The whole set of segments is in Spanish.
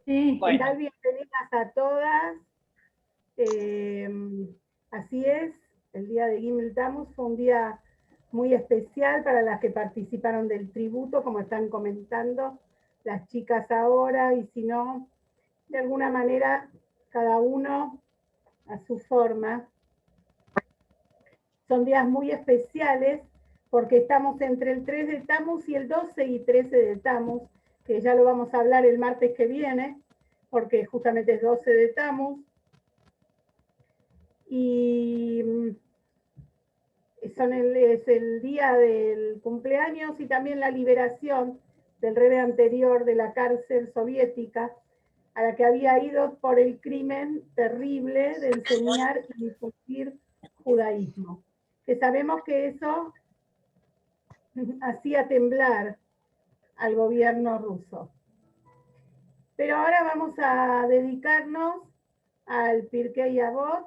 Sí, ¿Qué bueno. tal? Bienvenidas a todas. Eh, Así es, el día de Gimel Tammuz fue un día muy especial para las que participaron del tributo, como están comentando las chicas ahora, y si no, de alguna manera, cada uno a su forma. Son días muy especiales porque estamos entre el 3 de Tammuz y el 12 y 13 de Tammuz, que ya lo vamos a hablar el martes que viene, porque justamente es 12 de Tammuz. Y es el día del cumpleaños y también la liberación del rebe anterior de la cárcel soviética, a la que había ido por el crimen terrible de enseñar y difundir judaísmo. Que sabemos que eso hacía temblar al gobierno ruso. Pero ahora vamos a dedicarnos al Pirkei Avot.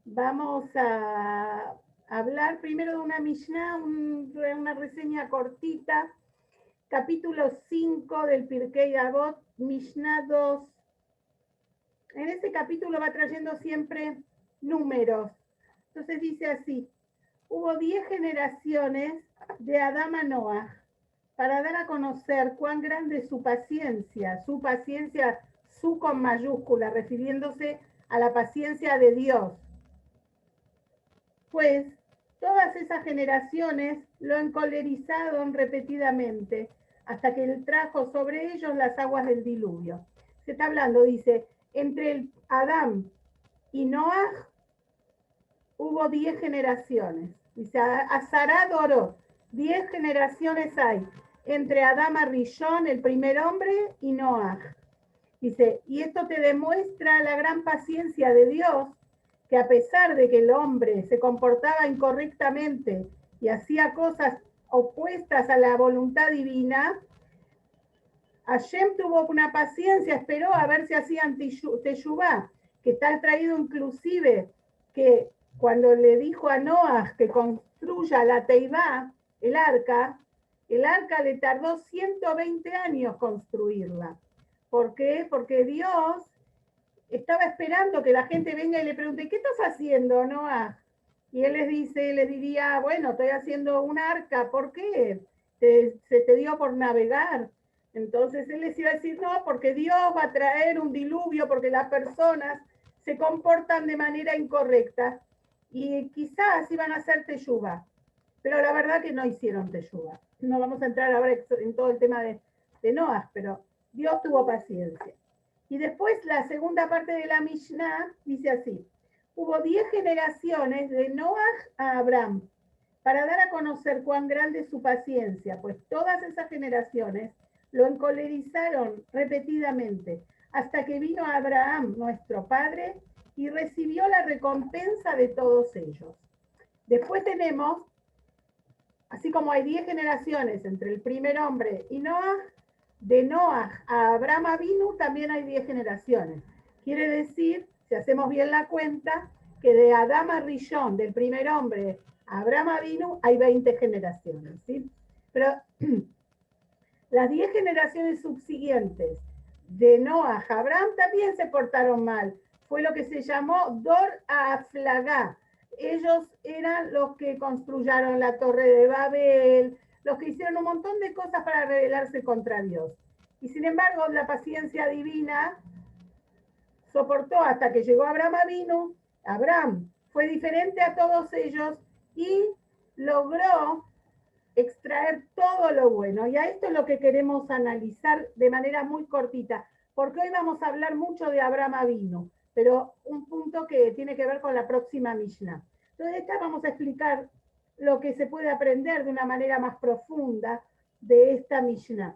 Vamos a hablar primero de una Mishnah, una reseña cortita, capítulo 5 del Pirkei Avot, Mishnah 2. En este capítulo va trayendo siempre números. Entonces dice así: hubo 10 generaciones de Adán a Noah para dar a conocer cuán grande es su paciencia, su con mayúscula, refiriéndose a la paciencia de Dios. Pues todas esas generaciones lo encolerizaron repetidamente hasta que él trajo sobre ellos las aguas del diluvio. Se está hablando, dice, entre el Adán y Noah hubo 10 generaciones. Dice, a Sará Dorot, 10 generaciones hay entre Adán Rishon, el primer hombre, y Noah. Dice, y esto te demuestra la gran paciencia de Dios, que a pesar de que el hombre se comportaba incorrectamente y hacía cosas opuestas a la voluntad divina, Hashem tuvo una paciencia, esperó a ver si hacían teshuvá, que está traído inclusive que cuando le dijo a Noah que construya la teibá, el arca le tardó 120 años construirla. ¿Por qué? Porque Dios estaba esperando que la gente venga y le pregunte, ¿qué estás haciendo, Noah? Y él les diría, bueno, estoy haciendo un arca, ¿por qué? Se te dio por navegar. Entonces él les iba a decir, no, porque Dios va a traer un diluvio, porque las personas se comportan de manera incorrecta y quizás iban a hacer teshuvá. Pero la verdad que no hicieron teshuvá. No vamos a entrar ahora en todo el tema de Noah, pero Dios tuvo paciencia. Y después la segunda parte de la Mishnah dice así: hubo 10 generaciones de Noah a Abraham para dar a conocer cuán grande es su paciencia, pues todas esas generaciones lo encolerizaron repetidamente hasta que vino Abraham, nuestro padre, y recibió la recompensa de todos ellos. Después tenemos, así como hay 10 generaciones entre el primer hombre y Noah, de Noah a Abraham Avinu también hay 10 generaciones. Quiere decir, si hacemos bien la cuenta, que de Adán a Rishon, del primer hombre, a Abraham Avinu, hay 20 generaciones. ¿Sí? Pero las 10 generaciones subsiguientes de Noah a Abraham también se portaron mal. Fue lo que se llamó Dor Aflagá. Ellos eran los que construyeron la torre de Babel, los que hicieron un montón de cosas para rebelarse contra Dios. Y sin embargo, la paciencia divina soportó hasta que llegó Abraham Avinu. Abraham fue diferente a todos ellos y logró extraer todo lo bueno. Y a esto es lo que queremos analizar de manera muy cortita, porque hoy vamos a hablar mucho de Abraham Avinu, pero un punto que tiene que ver con la próxima Mishnah. Entonces, esta vamos a explicar lo que se puede aprender de una manera más profunda de esta Mishnah.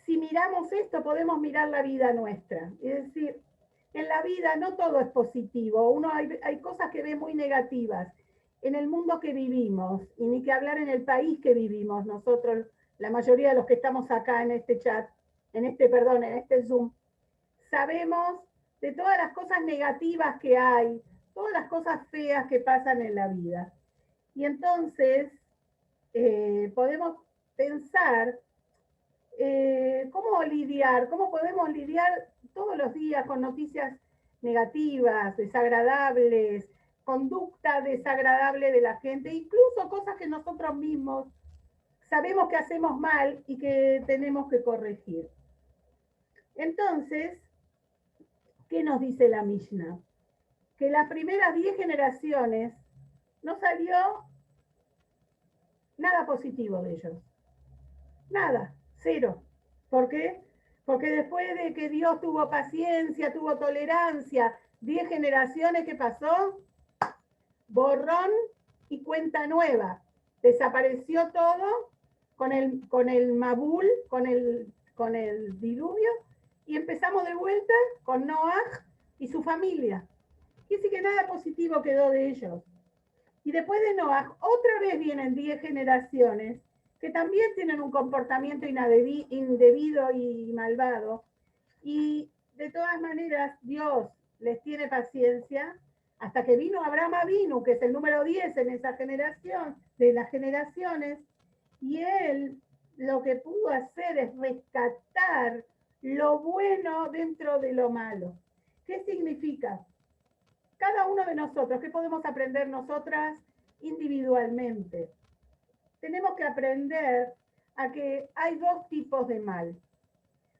Si miramos esto, podemos mirar la vida nuestra. Es decir, en la vida no todo es positivo. Hay cosas que ve muy negativas en el mundo que vivimos, y ni que hablar en el país que vivimos. Nosotros, la mayoría de los que estamos acá en este chat, en este Zoom, sabemos de todas las cosas negativas que hay, todas las cosas feas que pasan en la vida. Y entonces podemos pensar cómo podemos lidiar todos los días con noticias negativas, desagradables, conducta desagradable de la gente, incluso cosas que nosotros mismos sabemos que hacemos mal y que tenemos que corregir. Entonces, ¿qué nos dice la Mishnah? Que las primeras 10 generaciones no salió nada positivo de ellos. Nada, cero. ¿Por qué? Porque después de que Dios tuvo paciencia, tuvo tolerancia, 10 generaciones, ¿qué pasó? Borrón y cuenta nueva. Desapareció todo con el Mabul, con el diluvio, y empezamos de vuelta con Noah y su familia. Quiere decir que nada positivo quedó de ellos. Y después de Noah, otra vez vienen 10 generaciones que también tienen un comportamiento indebido y malvado. Y de todas maneras, Dios les tiene paciencia hasta que vino Abraham Avinu, que es el número 10 en esa generación, de las generaciones, y él lo que pudo hacer es rescatar lo bueno dentro de lo malo. ¿Qué significa? Cada uno de nosotros, ¿qué podemos aprender nosotras individualmente? Tenemos que aprender a que hay dos tipos de mal.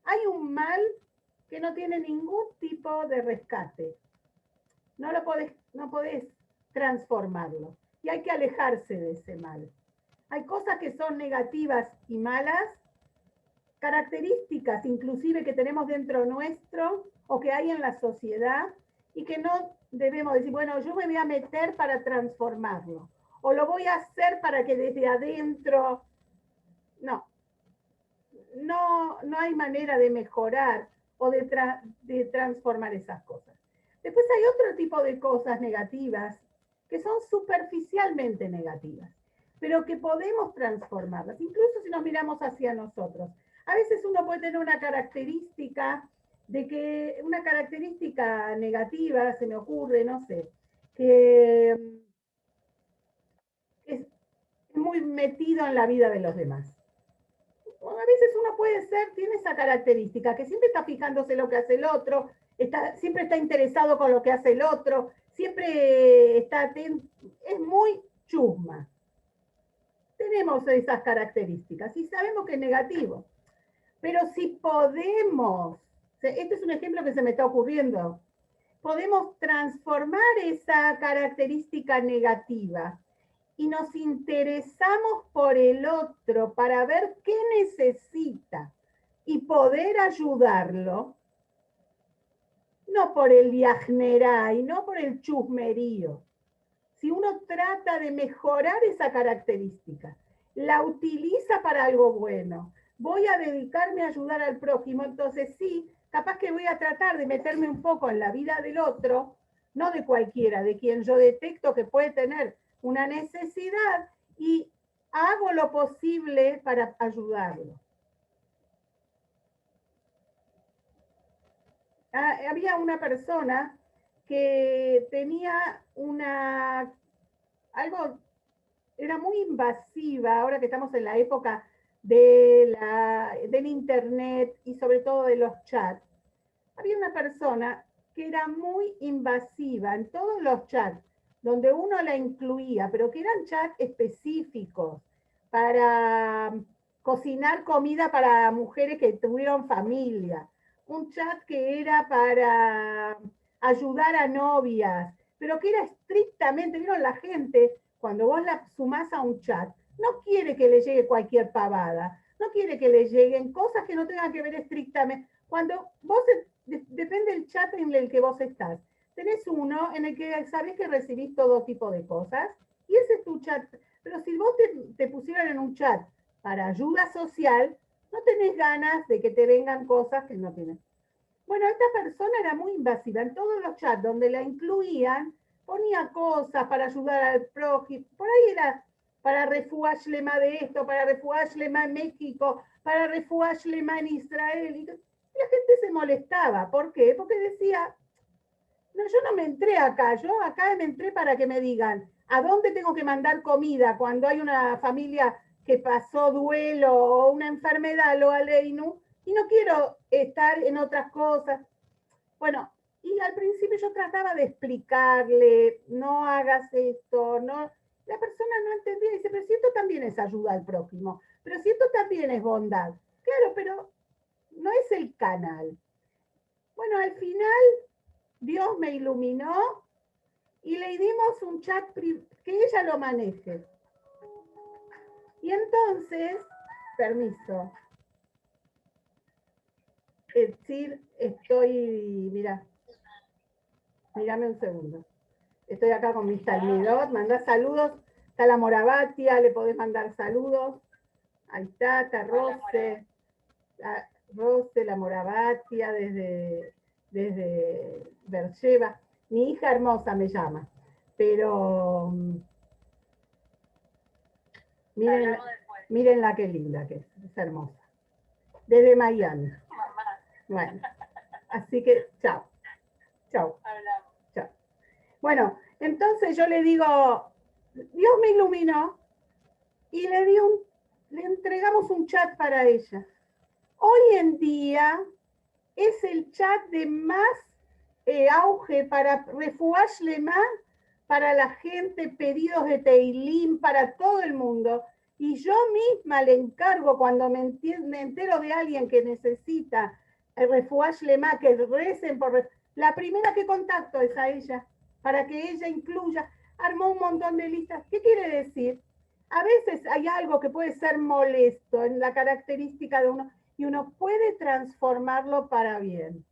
Hay un mal que no tiene ningún tipo de rescate. No podés transformarlo. Y hay que alejarse de ese mal. Hay cosas que son negativas y malas, características inclusive que tenemos dentro nuestro o que hay en la sociedad y que no debemos decir, bueno, yo me voy a meter para transformarlo o lo voy a hacer para que desde adentro. No, no hay manera de mejorar o de transformar esas cosas. Después hay otro tipo de cosas negativas que son superficialmente negativas, pero que podemos transformarlas, incluso si nos miramos hacia nosotros. A veces uno puede tener una característica una característica negativa, se me ocurre, no sé, que es muy metido en la vida de los demás. A veces uno tiene esa característica, que siempre está fijándose lo que hace el otro, siempre está interesado con lo que hace el otro, siempre está atento, es muy chusma. Tenemos esas características y sabemos que es negativo. Pero si podemos, este es un ejemplo que se me está ocurriendo, podemos transformar esa característica negativa y nos interesamos por el otro para ver qué necesita y poder ayudarlo, no por el viajnerá y no por el chusmerío. Si uno trata de mejorar esa característica, la utiliza para algo bueno, voy a dedicarme a ayudar al prójimo, entonces sí, capaz que voy a tratar de meterme un poco en la vida del otro, no de cualquiera, de quien yo detecto que puede tener una necesidad y hago lo posible para ayudarlo. Había una persona que tenía algo, era muy invasiva, ahora que estamos en la época del internet y sobre todo de los chats. Había una persona que era muy invasiva en todos los chats, donde uno la incluía, pero que eran chats específicos para cocinar comida para mujeres que tuvieron familia, un chat que era para ayudar a novias, pero que era estrictamente, vieron la gente, cuando vos la sumás a un chat, no quiere que le llegue cualquier pavada, no quiere que le lleguen cosas que no tengan que ver estrictamente. Cuando vos, depende del chat en el que vos estás. Tenés uno en el que sabés que recibís todo tipo de cosas y ese es tu chat. Pero si vos te pusieran en un chat para ayuda social, no tenés ganas de que te vengan cosas que no tienes. Bueno, esta persona era muy invasiva. En todos los chats donde la incluían, ponía cosas para ayudar al prójimo. Por ahí era para refugiar lema de esto, para refugiar lema en México, para refugiar lema en Israel. Y la gente se molestaba. ¿Por qué? Porque decía, no, yo no me entré acá, yo acá me entré para que me digan a dónde tengo que mandar comida cuando hay una familia que pasó duelo o una enfermedad, lo aleinu, y no quiero estar en otras cosas. Bueno, y al principio yo trataba de explicarle, no hagas esto, no. La persona no entendía, dice, pero si esto también es ayuda al prójimo, pero si esto también es bondad. Claro, pero no es el canal. Bueno, al final Dios me iluminó y le dimos un chat que ella lo maneje. Y entonces, permiso, es decir, estoy, mírame un segundo. Estoy acá con mis talmidot, mandá saludos. Está la Morabatia, le podés mandar saludos. Ahí está Rose. Rose, la Morabatia, desde Bercheva. Mi hija hermosa me llama. Pero miren la que linda que es hermosa. Desde Miami. Bueno, así que chao. Chao. Chao. Bueno, entonces yo le digo, Dios me iluminó y le entregamos un chat para ella. Hoy en día es el chat de más auge para Refuash Lema, para la gente, pedidos de Teilim, para todo el mundo. Y yo misma le encargo cuando me entero de alguien que necesita el Refuash Lema, que recen por... La primera que contacto es a ella, para que ella incluya. Armó un montón de listas. ¿Qué quiere decir? A veces hay algo que puede ser molesto en la característica de uno y uno puede transformarlo para bien.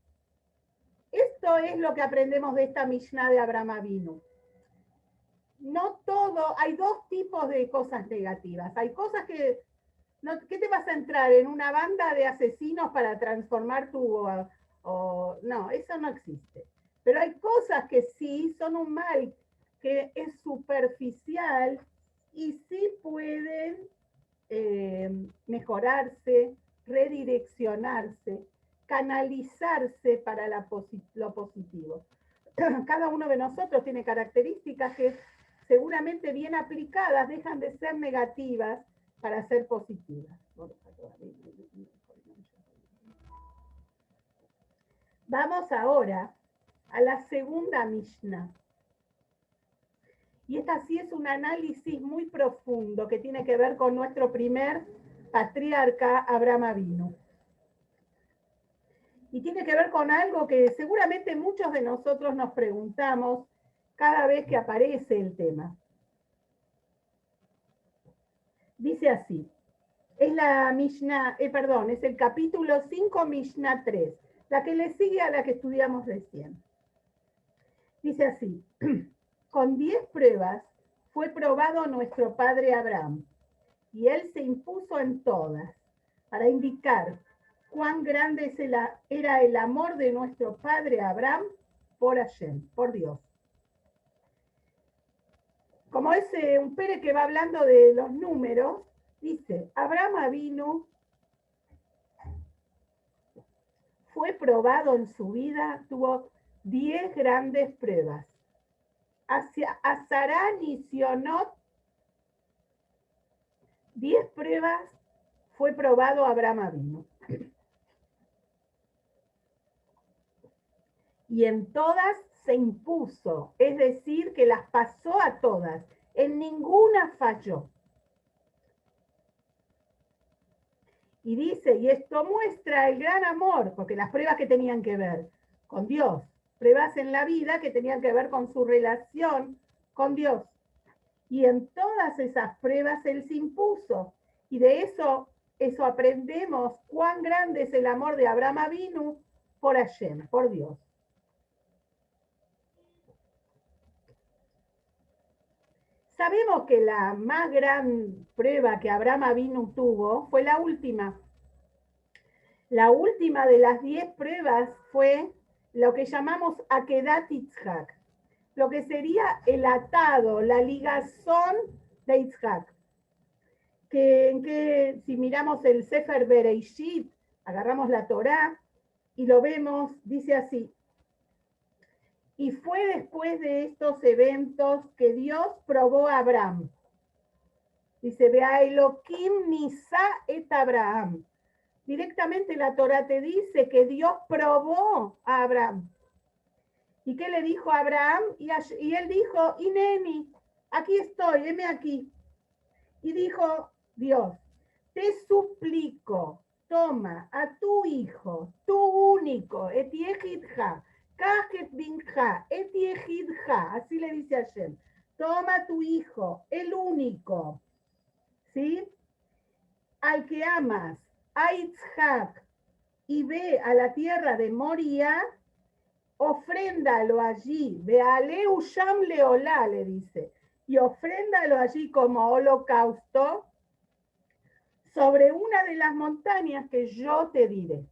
Esto es lo que aprendemos de esta Mishnah de Abraham Avinu. No todo, hay dos tipos de cosas negativas. Hay cosas que, ¿qué te vas a entrar en una banda de asesinos para transformar tu... no, eso no existe. Pero hay cosas que sí son un mal, que es superficial y sí pueden mejorarse, redireccionarse, canalizarse para lo positivo. Cada uno de nosotros tiene características que seguramente bien aplicadas dejan de ser negativas para ser positivas. Vamos ahora a la segunda Mishnah. Y esta sí es un análisis muy profundo que tiene que ver con nuestro primer patriarca, Abraham Avinu. Y tiene que ver con algo que seguramente muchos de nosotros nos preguntamos cada vez que aparece el tema. Dice así, es la Mishnah, es el capítulo 5, Mishnah 3, la que le sigue a la que estudiamos recién. Dice así, con 10 pruebas fue probado nuestro padre Abraham, y él se impuso en todas, para indicar cuán grande era el amor de nuestro padre Abraham por Hashem, por Dios. Como es un Pere que va hablando de los números, dice, Abraham Avinu fue probado en su vida, tuvo 10 grandes pruebas. Hacia Azarán y Sionot, 10 pruebas fue probado Abraham Avinu. Y en todas se impuso, es decir, que las pasó a todas, en ninguna falló. Y dice, y esto muestra el gran amor, porque las pruebas que tenían que ver con Dios, pruebas en la vida que tenían que ver con su relación con Dios. Y en todas esas pruebas él se impuso. Y de eso aprendemos cuán grande es el amor de Abraham Avinu por Hashem, por Dios. Sabemos que la más gran prueba que Abraham Avinu tuvo fue la última. La última de las 10 pruebas fue lo que llamamos Akedat Yitzhak, lo que sería el atado, la ligazón de Yitzhak. Que si miramos el Sefer Bereishit, agarramos la Torá y lo vemos, dice así, y fue después de estos eventos que Dios probó a Abraham. Dice, vea Elohim Nisa et Abraham. Directamente la Torah te dice que Dios probó a Abraham. ¿Y qué le dijo a Abraham? Y él dijo, Ineni, aquí estoy, heme aquí. Y dijo Dios, te suplico, toma a tu hijo, tu único, et yehidja, kajet binja, et yehidja, así le dice a Hashem, toma tu hijo, el único, ¿sí? Al que amas, a Yitzhak, y ve a la tierra de Moria, ofréndalo allí, veale usham leolá, le dice, y ofréndalo allí como holocausto sobre una de las montañas que yo te diré.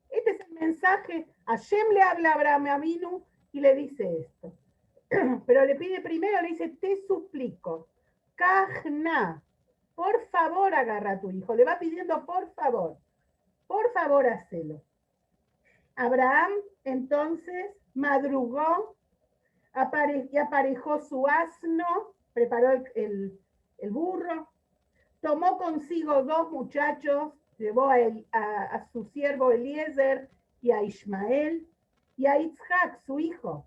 Este es el mensaje. Hashem le habla a Abraham Avinu y le dice esto. Pero le pide primero, le dice, te suplico, Kajna, por favor agarra a tu hijo. Le va pidiendo, por favor hacelo. Abraham entonces madrugó y aparejó su asno, preparó el burro, tomó consigo 2 muchachos, llevó a su siervo Eliezer y a Ismael y a Isaac, su hijo.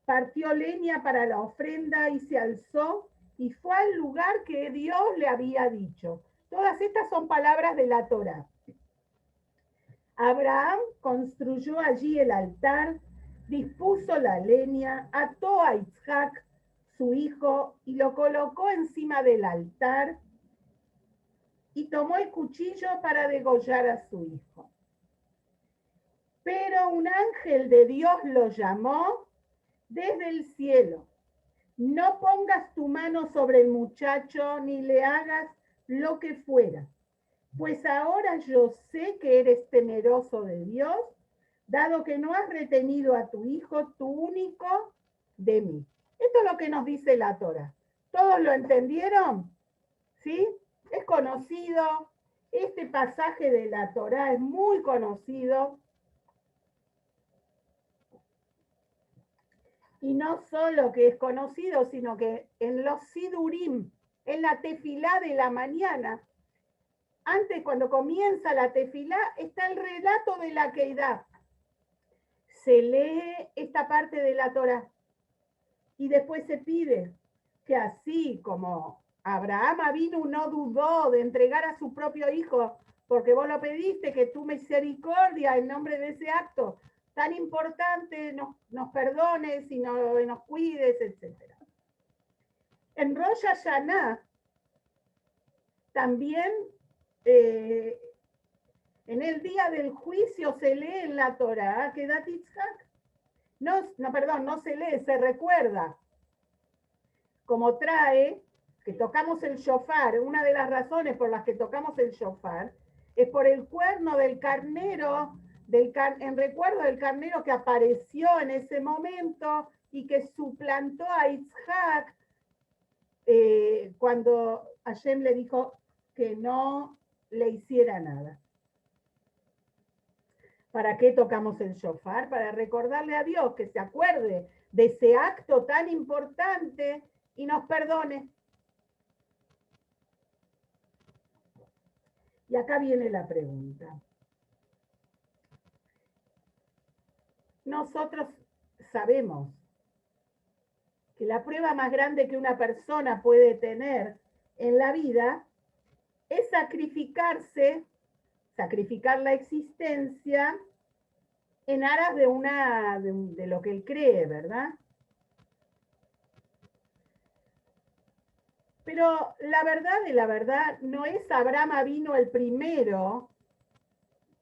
Partió leña para la ofrenda y se alzó y fue al lugar que Dios le había dicho. Todas estas son palabras de la Torá. Abraham construyó allí el altar, dispuso la leña, ató a Isaac, su hijo, y lo colocó encima del altar y tomó el cuchillo para degollar a su hijo. Pero un ángel de Dios lo llamó desde el cielo. No pongas tu mano sobre el muchacho ni le hagas lo que fuera, pues ahora yo sé que eres temeroso de Dios, dado que no has retenido a tu hijo, tu único, de mí. Esto es lo que nos dice la Torá. ¿Todos lo entendieron? ¿Sí? Es conocido. Este pasaje de la Torá es muy conocido. Y no solo que es conocido, sino que en los Sidurim, en la tefilá de la mañana, antes cuando comienza la tefilá, está el relato de la Keidá. Se lee esta parte de la Torá y después se pide que así como Abraham Avinu no dudó de entregar a su propio hijo, porque vos lo pediste, que tu misericordia en nombre de ese acto tan importante nos perdones y nos cuides, etc. En Rosh Hashanah también en el día del juicio se lee en la Torá que Dat Yitzhak, no se lee, se recuerda, como trae que tocamos el shofar. Una de las razones por las que tocamos el shofar es por el cuerno del carnero, en recuerdo del carnero que apareció en ese momento y que suplantó a Isaac cuando Hashem le dijo que no le hiciera nada. ¿Para qué tocamos el shofar? Para recordarle a Dios que se acuerde de ese acto tan importante y nos perdone. Y acá viene la pregunta. Nosotros sabemos que la prueba más grande que una persona puede tener en la vida es sacrificar la existencia en aras de lo que él cree, ¿verdad? Pero la verdad de la verdad no es Abraham Avinu el primero,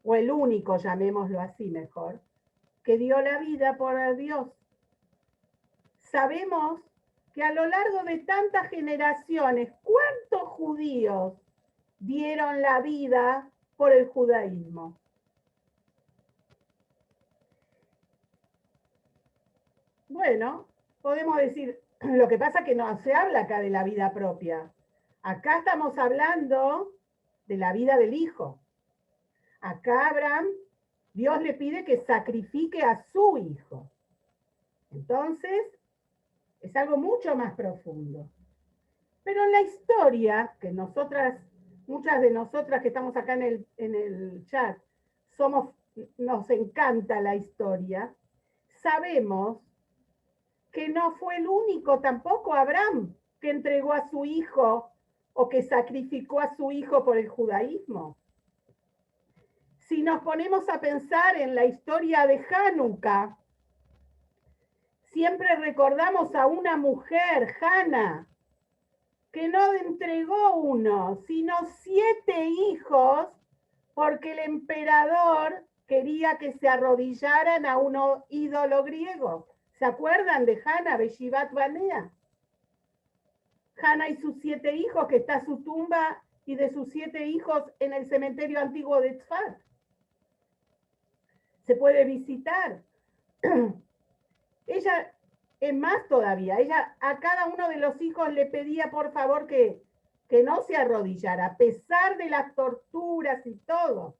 o el único, llamémoslo así mejor, que dio la vida por Dios. Sabemos que a lo largo de tantas generaciones, ¿cuántos judíos dieron la vida por el judaísmo? Bueno, podemos decir, lo que pasa es que no se habla acá de la vida propia. Acá estamos hablando de la vida del hijo. Acá Abraham, Dios le pide que sacrifique a su hijo. Entonces, es algo mucho más profundo. Pero en la historia, que nosotras, muchas de nosotras que estamos acá en el chat, nos encanta la historia, sabemos que no fue el único tampoco Abraham que entregó a su hijo o que sacrificó a su hijo por el judaísmo. Si nos ponemos a pensar en la historia de Hanukkah, siempre recordamos a una mujer, Hannah, que no entregó uno, sino 7 hijos, porque el emperador quería que se arrodillaran a un ídolo griego. ¿Se acuerdan de Hannah, Beshivat Banea? Hannah y sus 7 hijos, que está su tumba, y de sus 7 hijos en el cementerio antiguo de Tzfat. Se puede visitar. Ella, es más todavía, ella a cada uno de los hijos le pedía por favor que no se arrodillara, a pesar de las torturas y todo.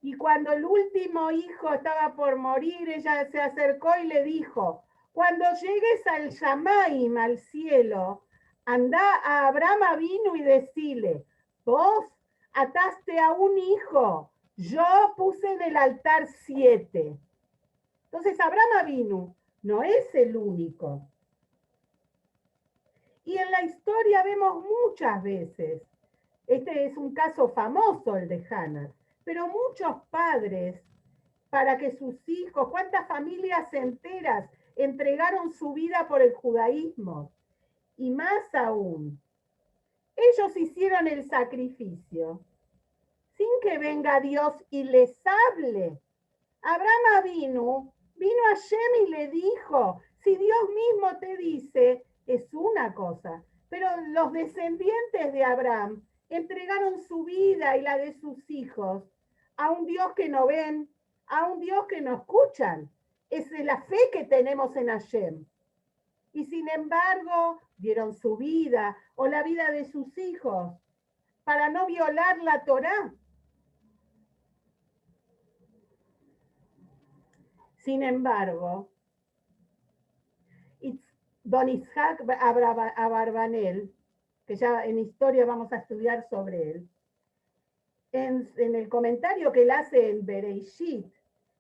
Y cuando el último hijo estaba por morir, ella se acercó y le dijo, cuando llegues al Shamaim, al cielo, anda a Abraham Avinu y decile, vos ataste a un hijo, yo puse en el altar 7. Entonces Abraham Avinu no es el único. Y en la historia vemos muchas veces, este es un caso famoso el de Hannah, pero muchos padres, para que sus hijos, cuántas familias enteras entregaron su vida por el judaísmo. Y más aún, ellos hicieron el sacrificio sin que venga Dios y les hable. Abraham vino a Shem y le dijo, si Dios mismo te dice, es una cosa, pero los descendientes de Abraham entregaron su vida y la de sus hijos a un Dios que no ven, a un Dios que no escuchan. Es de la fe que tenemos en Hashem. Y sin embargo, dieron su vida o la vida de sus hijos para no violar la Torá. Sin embargo, Don Isaac Abarbanel, que ya en historia vamos a estudiar sobre él, en el comentario que él hace en Bereishit,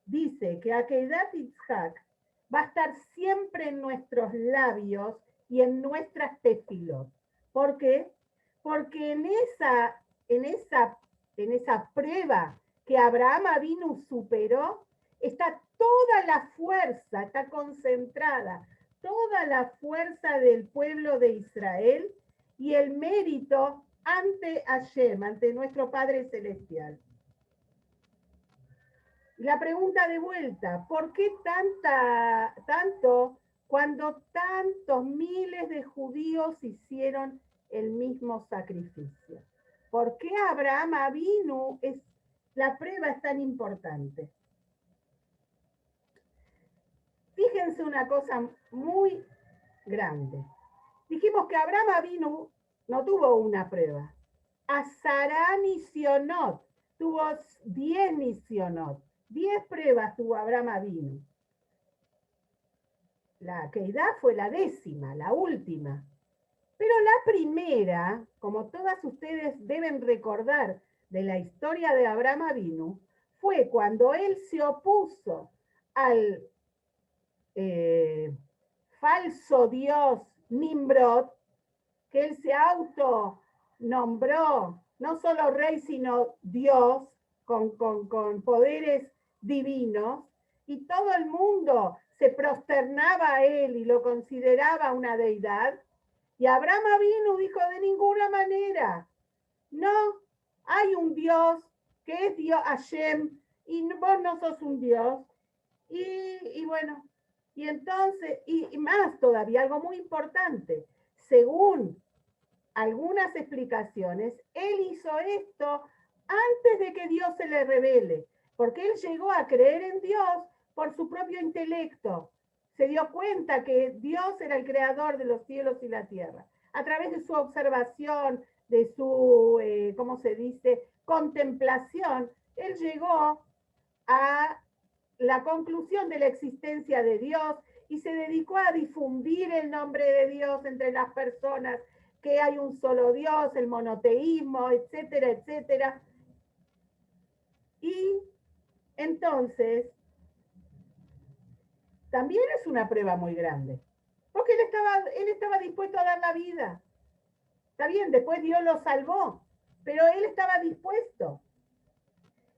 dice que Akeidat Yitzhak va a estar siempre en nuestros labios y en nuestras tefilot. ¿Por qué? Porque en esa prueba que Abraham Avinu superó, está toda la fuerza, está concentrada toda la fuerza del pueblo de Israel y el mérito ante Hashem, ante nuestro Padre Celestial. La pregunta de vuelta, ¿por qué tanto cuando tantos miles de judíos hicieron el mismo sacrificio? ¿Por qué Abraham Avinu la prueba es tan importante? Fíjense una cosa muy grande. Dijimos que Abraham Avinu no tuvo una prueba. Azará Nisionot tuvo 10 Nisionot. 10 pruebas tuvo Abraham Avinu. La Keidá fue la 10ª, la última. Pero la primera, como todas ustedes deben recordar de la historia de Abraham Avinu, fue cuando él se opuso al falso dios Nimrod, que él se autonombró no solo rey, sino Dios, con poderes divinos, y todo el mundo se prosternaba a él y lo consideraba una deidad. Y Abraham Avinu dijo, de ninguna manera, no, hay un Dios que es Dios Hashem, y vos no sos un Dios. Y bueno, y entonces, y más todavía, algo muy importante, según algunas explicaciones, él hizo esto antes de que Dios se le revele, porque él llegó a creer en Dios por su propio intelecto. Se dio cuenta que Dios era el creador de los cielos y la tierra. A través de su observación, de su, ¿cómo se dice?, contemplación, él llegó a la conclusión de la existencia de Dios y se dedicó a difundir el nombre de Dios entre las personas que hay un solo Dios, el monoteísmo, etcétera, etcétera. Y entonces, también es una prueba muy grande, porque él estaba dispuesto a dar la vida. Está bien, después Dios lo salvó, pero él estaba dispuesto.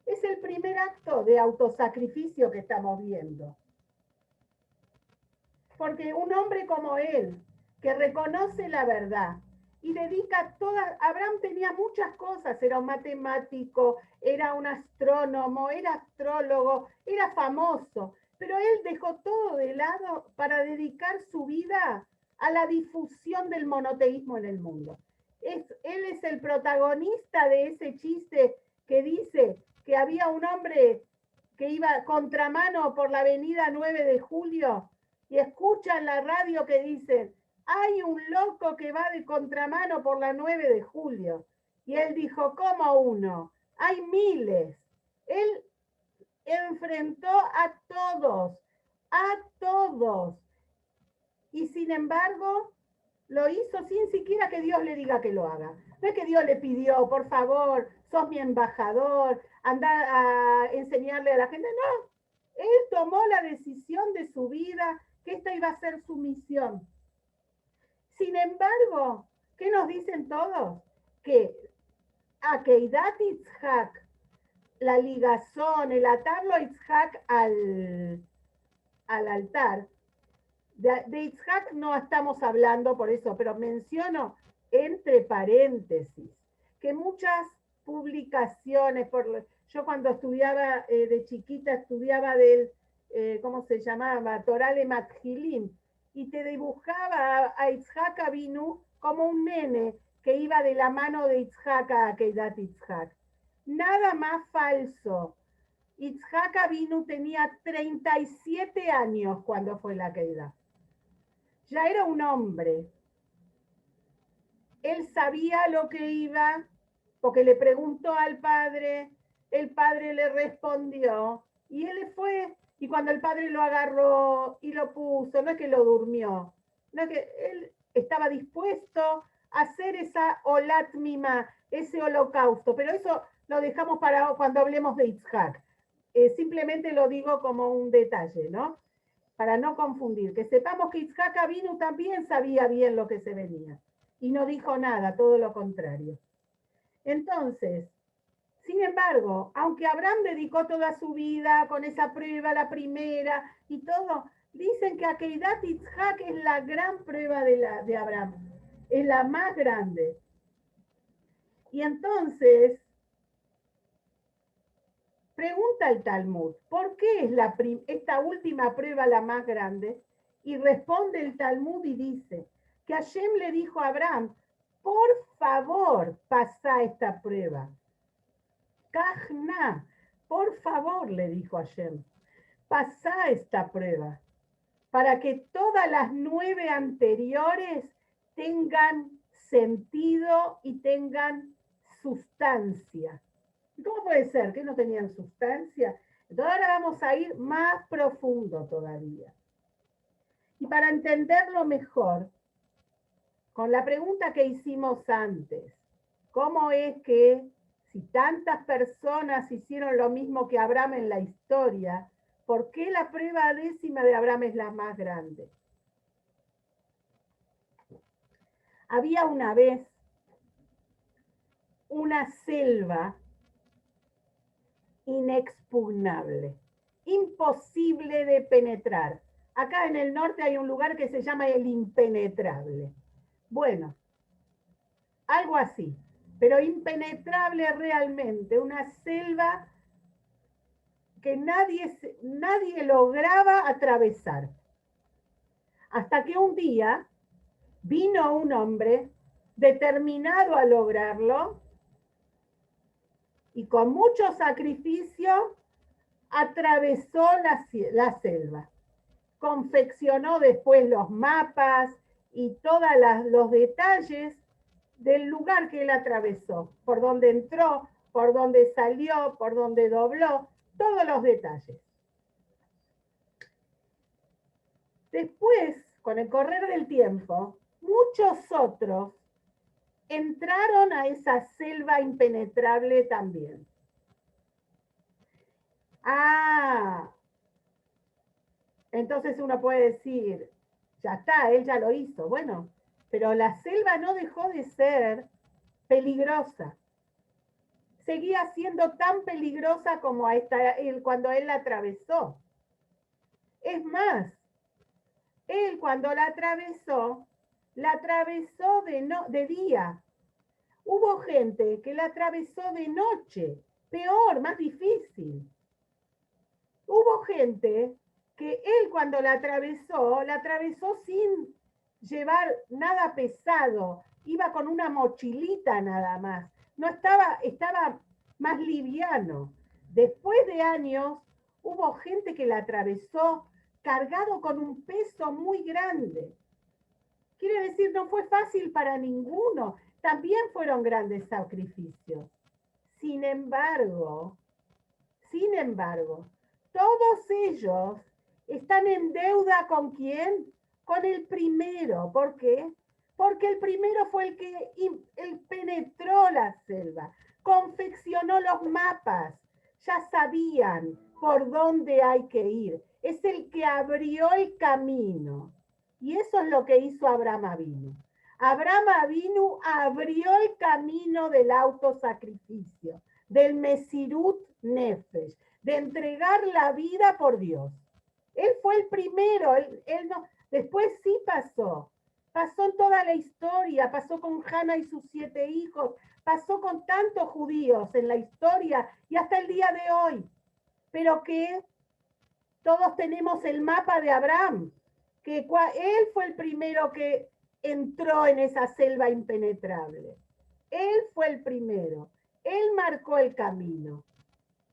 Es el primer acto de autosacrificio que estamos viendo. Porque un hombre como él, que reconoce la verdad y dedica todas, Abraham tenía muchas cosas, era un matemático, era un astrónomo, era astrólogo, era famoso, pero él dejó todo de lado para dedicar su vida a la difusión del monoteísmo en el mundo. Él es el protagonista de ese chiste que dice que había un hombre que iba contramano por la avenida 9 de Julio y escuchan la radio que dicen, hay un loco que va de contramano por la 9 de julio. Y él dijo, ¿cómo uno? Hay miles. Él enfrentó a todos. Y sin embargo, lo hizo sin siquiera que Dios le diga que lo haga. No es que Dios le pidió, por favor, sos mi embajador, anda a enseñarle a la gente. No, él tomó la decisión de su vida, que esta iba a ser su misión. Sin embargo, ¿qué nos dicen todos? Que Akeidat Yitzhak, la ligazón, el atarlo a Yitzhak al altar, de Yitzhak no estamos hablando por eso, pero menciono entre paréntesis que muchas publicaciones, yo cuando estudiaba de chiquita, estudiaba del, ¿cómo se llamaba? Torale Matjilim, y te dibujaba a Yitzhak Avinu como un nene que iba de la mano de Yitzhak a Keidat Yitzhak. Nada más falso. Yitzhak Avinu tenía 37 años cuando fue la Keidat. Ya era un hombre. Él sabía lo que iba, porque le preguntó al padre, el padre le respondió, y él fue, y cuando el padre lo agarró y lo puso, no es que lo durmió, no es que él estaba dispuesto a hacer esa olat mima, ese holocausto, pero eso lo dejamos para cuando hablemos de Yitzhak. Simplemente lo digo como un detalle, ¿no? Para no confundir, que sepamos que Yitzhak Avinu también sabía bien lo que se venía y no dijo nada, todo lo contrario. Entonces, sin embargo, aunque Abraham dedicó toda su vida con esa prueba, la primera y todo, dicen que Akeidat Yitzhak es la gran prueba de Abraham, es la más grande. Y entonces, pregunta el Talmud, ¿por qué es esta última prueba la más grande? Y responde el Talmud y dice que Hashem le dijo a Abraham, por favor, pasa esta prueba. Kajna, por favor, le dijo Hashem, pasa esta prueba para que todas las 9 anteriores tengan sentido y tengan sustancia. ¿Cómo puede ser que no tenían sustancia? Entonces ahora vamos a ir más profundo todavía. Y para entenderlo mejor, con la pregunta que hicimos antes, ¿cómo es que si tantas personas hicieron lo mismo que Abraham en la historia, ¿por qué la prueba décima de Abraham es la más grande? Había una vez una selva inexpugnable, imposible de penetrar. Acá en el norte hay un lugar que se llama el impenetrable. Bueno, algo así, pero impenetrable realmente, una selva que nadie lograba atravesar. Hasta que un día vino un hombre determinado a lograrlo y con mucho sacrificio atravesó la selva. Confeccionó después los mapas y todos los detalles del lugar que él atravesó, por donde entró, por donde salió, por donde dobló, todos los detalles. Después, con el correr del tiempo, muchos otros entraron a esa selva impenetrable también. Ah, entonces uno puede decir, ya está, él ya lo hizo. Bueno, pero la selva no dejó de ser peligrosa. Seguía siendo tan peligrosa como cuando él la atravesó. Es más, él cuando la atravesó de día. Hubo gente que la atravesó de noche, peor, más difícil. Hubo gente que él cuando la atravesó sin llevar nada pesado, iba con una mochilita nada más, no estaba más liviano. Después de años, hubo gente que la atravesó cargado con un peso muy grande. Quiere decir, no fue fácil para ninguno, también fueron grandes sacrificios. Sin embargo, todos ellos están en deuda ¿con quién? Con el primero. ¿Por qué? Porque el primero fue el que penetró la selva, confeccionó los mapas, ya sabían por dónde hay que ir. Es el que abrió el camino. Y eso es lo que hizo Abraham Avinu. Abraham Avinu abrió el camino del autosacrificio, del Mesirut Nefesh, de entregar la vida por Dios. Él fue el primero, él no, después sí pasó en toda la historia, pasó con Hannah y sus 7 hijos, pasó con tantos judíos en la historia y hasta el día de hoy, pero que todos tenemos el mapa de Abraham, que él fue el primero que entró en esa selva impenetrable. Él fue el primero, él marcó el camino.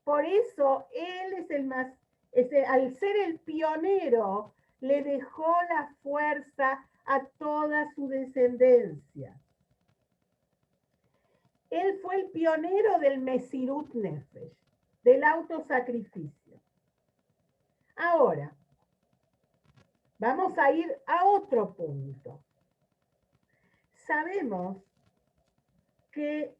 Por eso él es el más, al ser el pionero, le dejó la fuerza a toda su descendencia. Él fue el pionero del Mesirut Nefesh, del autosacrificio. Ahora, vamos a ir a otro punto. Sabemos que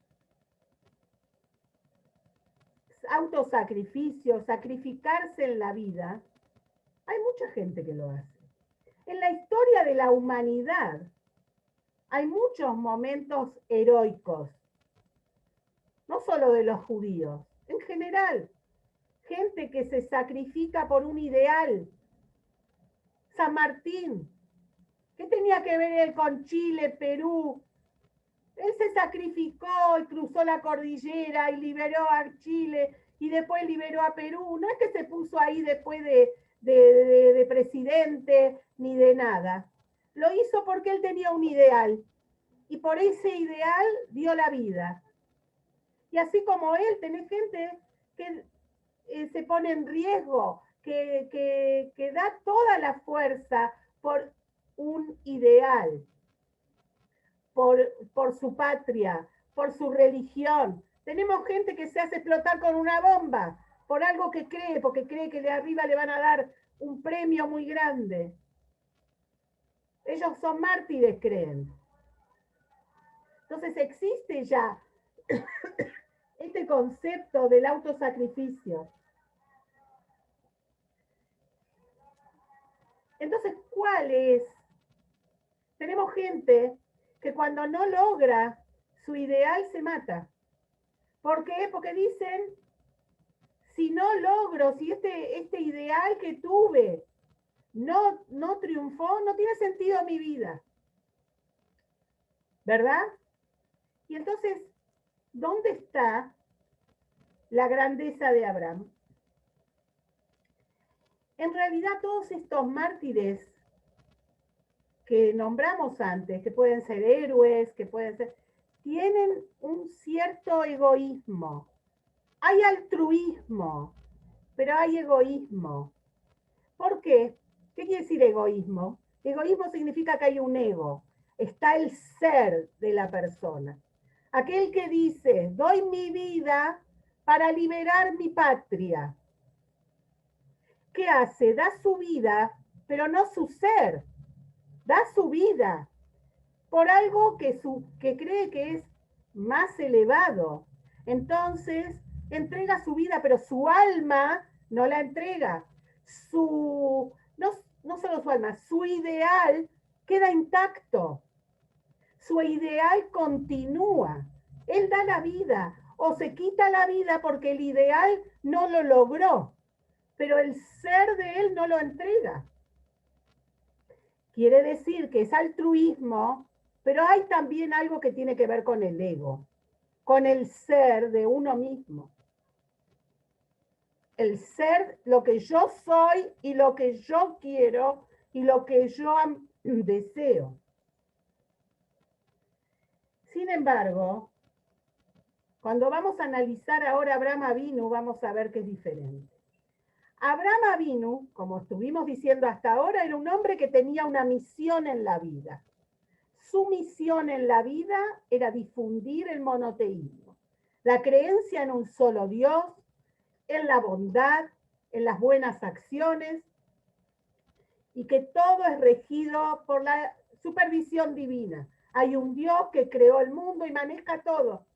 autosacrificio, sacrificarse en la vida, hay mucha gente que lo hace. En la historia de la humanidad hay muchos momentos heroicos, no solo de los judíos, en general, gente que se sacrifica por un ideal. San Martín, ¿qué tenía que ver él con Chile, Perú? Él se sacrificó y cruzó la cordillera y liberó a Chile y después liberó a Perú. No es que se puso ahí después de presidente ni de nada. Lo hizo porque él tenía un ideal y por ese ideal dio la vida. Y así como él, tenés gente que se pone en riesgo, que da toda la fuerza por un ideal, por su patria, por su religión. Tenemos gente que se hace explotar con una bomba por algo que cree, porque cree que de arriba le van a dar un premio muy grande. Ellos son mártires, creen. Entonces existe ya este concepto del autosacrificio. Entonces, ¿cuál es? Tenemos gente que cuando no logra su ideal se mata. ¿Por qué? Porque dicen, si no logro, si este ideal que tuve no triunfó, no tiene sentido mi vida. ¿Verdad? Y entonces, ¿dónde está la grandeza de Abraham? En realidad, todos estos mártires que nombramos antes, que pueden ser héroes, que pueden ser, tienen un cierto egoísmo. Hay altruismo, pero hay egoísmo. ¿Por qué? ¿Qué quiere decir egoísmo? Egoísmo significa que hay un ego, está el ser de la persona. Aquel que dice, doy mi vida para liberar mi patria. ¿Qué hace? Da su vida, pero no su ser. Da su vida. por algo que cree que es más elevado. Entonces, entrega su vida, pero su alma no la entrega. No solo su alma, su ideal queda intacto. Su ideal continúa. Él da la vida o se quita la vida porque el ideal no lo logró, pero el ser de él no lo entrega. Quiere decir que es altruismo, pero hay también algo que tiene que ver con el ego, con el ser de uno mismo. El ser, lo que yo soy y lo que yo quiero y lo que yo deseo. Sin embargo, cuando vamos a analizar ahora Abraham Avinu, vamos a ver que es diferente. Abraham Avinu, como estuvimos diciendo hasta ahora, era un hombre que tenía una misión en la vida. Su misión en la vida era difundir el monoteísmo, la creencia en un solo Dios, en la bondad, en las buenas acciones, y que todo es regido por la supervisión divina. Hay un Dios que creó el mundo y maneja todo.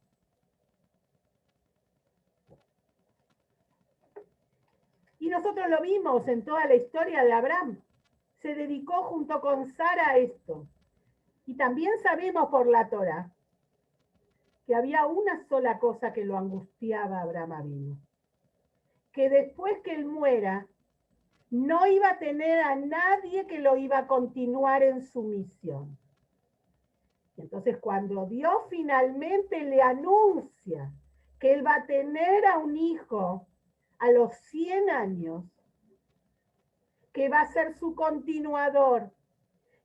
Y nosotros lo vimos en toda la historia de Abraham. Se dedicó junto con Sara a esto. Y también sabemos por la Torá que había una sola cosa que lo angustiaba a Abraham Avinu. Que después que él muera, no iba a tener a nadie que lo iba a continuar en su misión. Y entonces cuando Dios finalmente le anuncia que él va a tener a un hijo a los 100 años, que va a ser su continuador,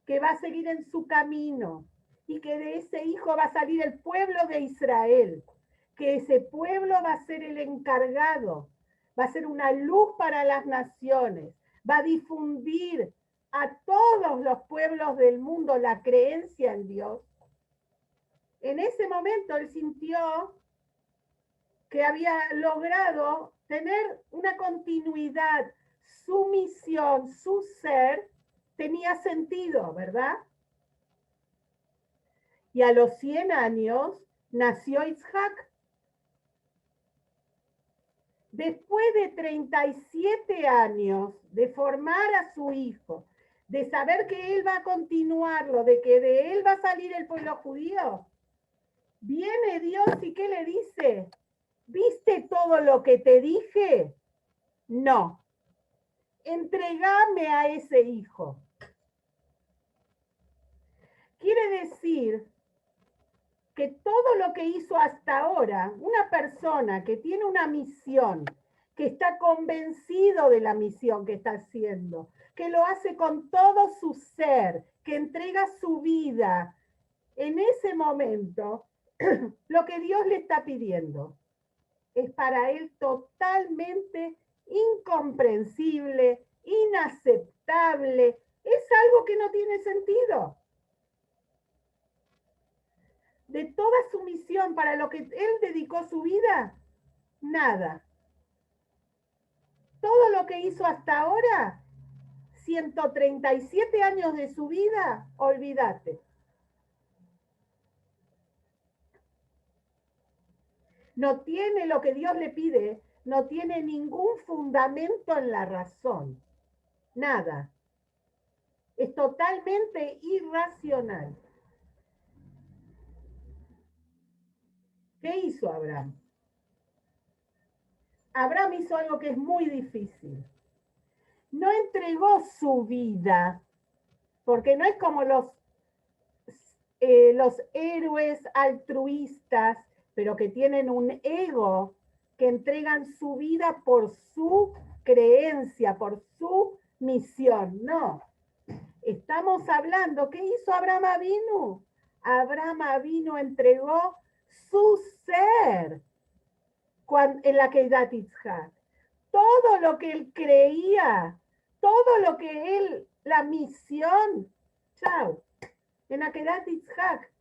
que va a seguir en su camino y que de ese hijo va a salir el pueblo de Israel, que ese pueblo va a ser el encargado, va a ser una luz para las naciones, va a difundir a todos los pueblos del mundo la creencia en Dios. En ese momento él sintió que había logrado tener una continuidad, su misión, su ser, tenía sentido, ¿verdad? Y a los 100 años nació Isaac. Después de 37 años de formar a su hijo, de saber que él va a continuarlo, de que de él va a salir el pueblo judío, viene Dios y ¿qué le dice? ¿Viste todo lo que te dije? No. Entregame a ese hijo. Quiere decir que todo lo que hizo hasta ahora, una persona que tiene una misión, que está convencido de la misión que está haciendo, que lo hace con todo su ser, que entrega su vida, en ese momento, lo que Dios le está pidiendo es para él totalmente incomprensible, inaceptable, es algo que no tiene sentido. De toda su misión para lo que él dedicó su vida, nada. Todo lo que hizo hasta ahora, 137 años de su vida, olvídate. No tiene lo que Dios le pide, no tiene ningún fundamento en la razón. Nada. Es totalmente irracional. ¿Qué hizo Abraham? Abraham hizo algo que es muy difícil. No entregó su vida, porque no es como los héroes altruistas, pero que tienen un ego, que entregan su vida por su creencia, por su misión. No. Estamos hablando, ¿qué hizo Abraham Avinu? Abraham Avinu entregó su ser en la Keidat Yitzhak. Todo lo que él creía, todo lo que él, la misión, chao, en la Keidat Yitzhak.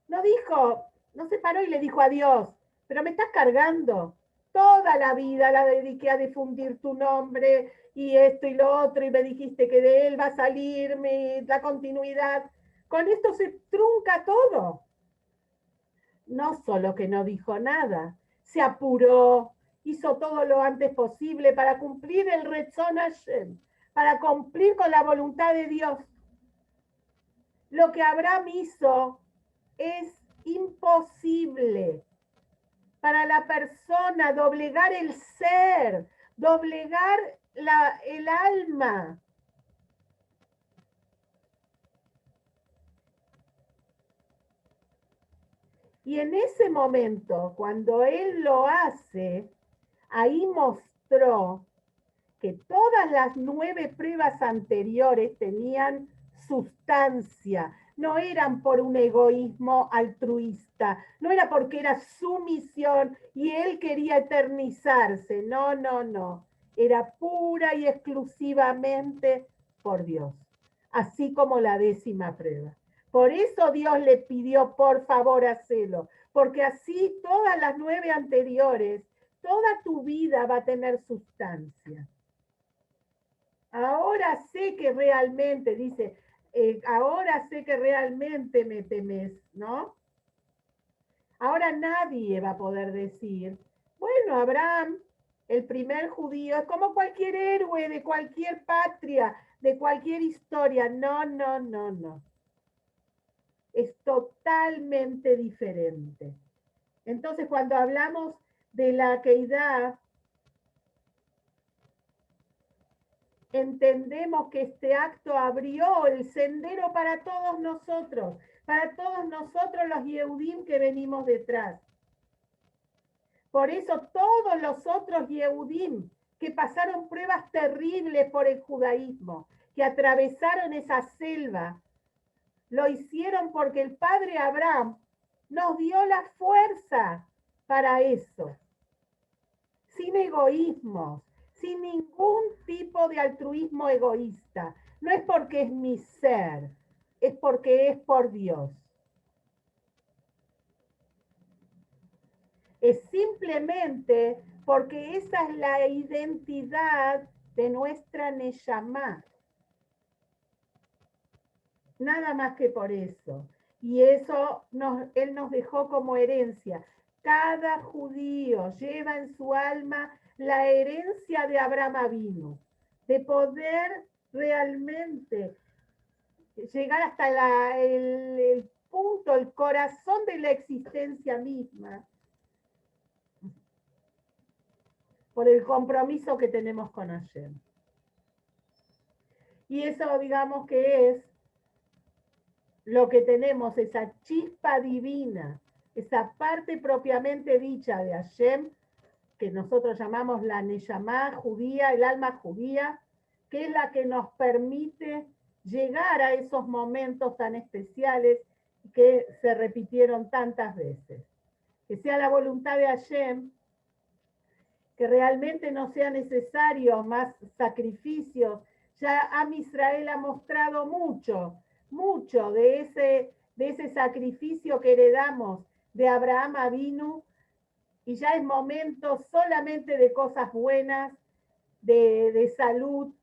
No dijo, no se paró y le dijo a Dios, pero me estás cargando. Toda la vida la dediqué a difundir tu nombre y esto y lo otro, y me dijiste que de él va a salir la continuidad. con esto se trunca todo. No solo que no dijo nada, se apuró, hizo todo lo antes posible para cumplir el Retzon Hashem, para cumplir con la voluntad de Dios. Lo que Abraham hizo es imposible para la persona doblegar el ser, doblegar el alma. Y en ese momento, cuando él lo hace, ahí mostró que todas las 9 pruebas anteriores tenían sustancia, no eran por un egoísmo altruista, no era porque era su misión y él quería eternizarse, no, no, no, era pura y exclusivamente por Dios, así como la 10ª prueba. Por eso Dios le pidió, por favor, hacelo, porque así todas las 9 anteriores, toda tu vida va a tener sustancia. Ahora sé que realmente, dice, ahora sé que realmente me temes, ¿no? Ahora nadie va a poder decir, bueno, Abraham, el primer judío, es como cualquier héroe de cualquier patria, de cualquier historia. No, no, no, no. Es totalmente diferente. Entonces, cuando hablamos de la Keidá, entendemos que este acto abrió el sendero para todos nosotros los Yehudim que venimos detrás. Por eso todos los otros Yehudim que pasaron pruebas terribles por el judaísmo, que atravesaron esa selva, lo hicieron porque el padre Abraham nos dio la fuerza para eso, sin egoísmos, sin ningún tipo de altruismo egoísta. No es porque es mi ser, es porque es por Dios. Es simplemente porque esa es la identidad de nuestra Neshama. Nada más que por eso. Y eso él nos dejó como herencia. Cada judío lleva en su alma la herencia de Abraham Avinu, de poder realmente llegar hasta el punto, el corazón de la existencia misma, por el compromiso que tenemos con Hashem. Y eso, digamos que es lo que tenemos, esa chispa divina, esa parte propiamente dicha de Hashem, que nosotros llamamos la Neshama judía, el alma judía, que es la que nos permite llegar a esos momentos tan especiales que se repitieron tantas veces. Que sea la voluntad de Hashem, que realmente no sea necesario más sacrificios. Ya Am Israel ha mostrado mucho de ese sacrificio que heredamos de Abraham Avinu, y ya es momento solamente de cosas buenas, de salud,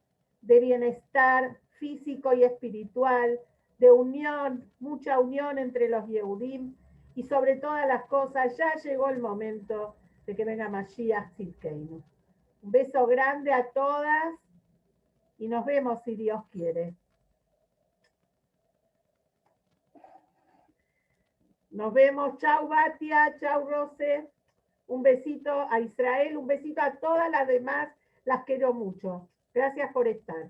de bienestar físico y espiritual, de unión, mucha unión entre los Yehudim, y sobre todas las cosas ya llegó el momento de que venga Mashiach Tzidkeinu. Un beso grande a todas y nos vemos si Dios quiere. Nos vemos. Chau Batia, chau Rose. Un besito a Israel, un besito a todas las demás, las quiero mucho. Gracias por estar.